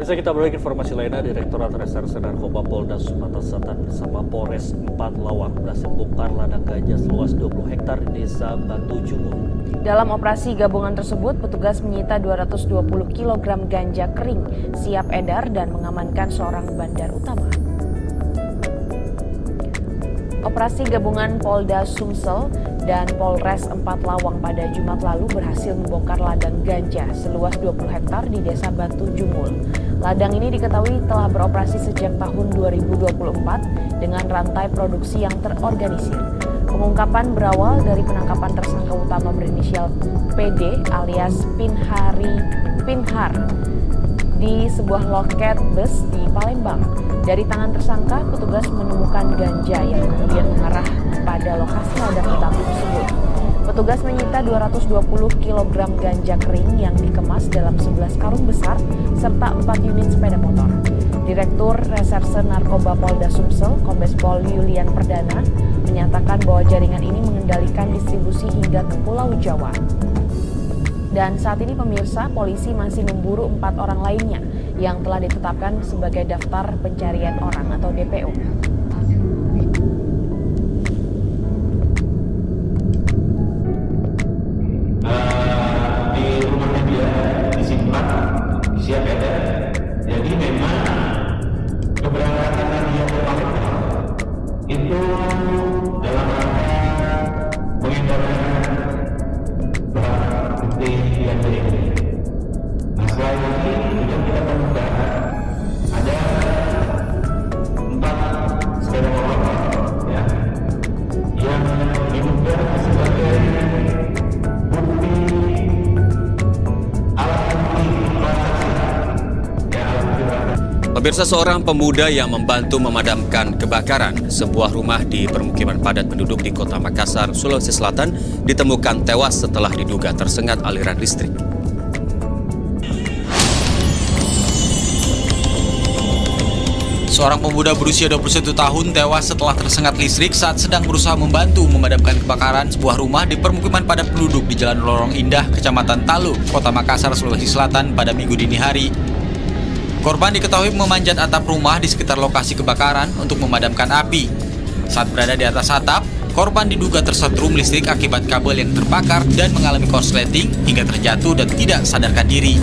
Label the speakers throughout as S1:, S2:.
S1: Bisa kita beralih ke informasi lainnya, Direktorat Reserse Narkoba Polda Sumatera Selatan bersama Polres 4 Lawang berhasil bongkar ladang ganja seluas 20 hektar di Desa Batu Jumur.
S2: Dalam operasi gabungan tersebut, petugas menyita 220 kg ganja kering siap edar dan mengamankan seorang bandar utama. Operasi gabungan Polda Sumsel dan Polres 4 Lawang pada Jumat lalu berhasil membongkar ladang ganja seluas 20 hektar di Desa Batu Jumur. Ladang ini diketahui telah beroperasi sejak tahun 2024 dengan rantai produksi yang terorganisir. Pengungkapan berawal dari penangkapan tersangka utama berinisial PD alias Pinhar di sebuah loket bus di Palembang. Dari tangan tersangka, petugas menemukan ganja yang kemudian mengarah pada lokasi ladang hitam tersebut. Petugas menyita 220 kg ganja kering yang dikemas dalam 11 karung besar serta 4 unit sepeda motor. Direktur Reserse Narkoba Polda Sumsel, Kombes Pol Yulian Perdana, menyatakan bahwa jaringan ini mengendalikan distribusi hingga ke Pulau Jawa. Dan saat ini pemirsa, polisi masih memburu 4 orang lainnya yang telah ditetapkan sebagai daftar pencarian orang atau DPO.
S3: Di rumahnya dia disimpan, siap edar. Jadi memang keberangkatan dia ke Palembang itu dalam rangka mengedarkan barang bukti yang berbeda. Nah, selain ini juga kita temukan ada 4 sepeda motor ya, yang diduga sebagai bukti alat bukti transaksi.
S4: Pemirsa, seorang pemuda yang membantu memadamkan kebakaran sebuah rumah di permukiman padat penduduk di Kota Makassar, Sulawesi Selatan ditemukan tewas setelah diduga tersengat aliran listrik.
S5: Seorang pemuda berusia 21 tahun tewas setelah tersengat listrik saat sedang berusaha membantu memadamkan kebakaran sebuah rumah di permukiman padat penduduk di Jalan Lorong Indah, Kecamatan Talu, Kota Makassar, Sulawesi Selatan pada Minggu dini hari. Korban diketahui memanjat atap rumah di sekitar lokasi kebakaran untuk memadamkan api. Saat berada di atas atap, korban diduga tersetrum listrik akibat kabel yang terbakar dan mengalami korsleting hingga terjatuh dan tidak sadarkan diri.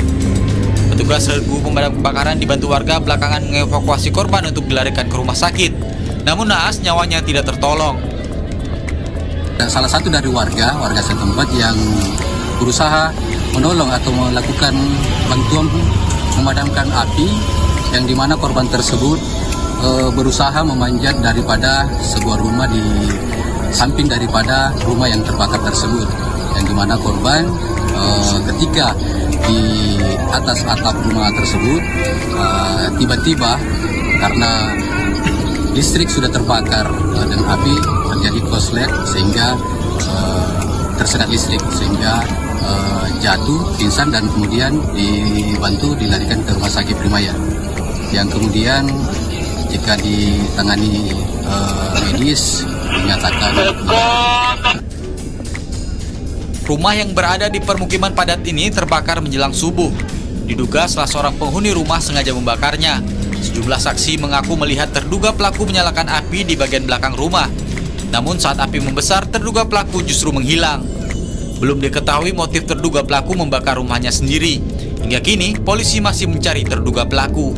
S5: Petugas regu pemadam kebakaran dibantu warga belakangan mengevakuasi korban untuk dilarikan ke rumah sakit. Namun naas nyawanya tidak tertolong.
S6: Salah satu dari warga setempat yang berusaha menolong atau melakukan bantuan memadamkan api, yang dimana korban tersebut berusaha memanjat daripada sebuah rumah di samping daripada rumah yang terbakar tersebut, yang dimana korban ketika di atas atap rumah tersebut tiba-tiba karena listrik sudah terbakar dan api terjadi korslet sehingga tersengat listrik sehingga jatuh, pingsan, dan kemudian dibantu dilarikan ke rumah sakit Primaya, yang kemudian jika ditangani medis dinyatakan
S5: Rumah yang berada di permukiman padat ini terbakar menjelang subuh. Diduga salah seorang penghuni rumah sengaja membakarnya. Sejumlah saksi mengaku melihat terduga pelaku menyalakan api di bagian belakang rumah. Namun saat api membesar, terduga pelaku justru menghilang. Belum diketahui motif terduga pelaku membakar rumahnya sendiri. Hingga kini, polisi masih mencari terduga pelaku.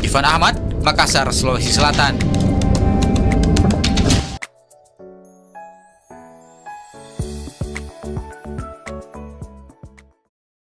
S5: Ivan Ahmad, Makassar, Sulawesi Selatan.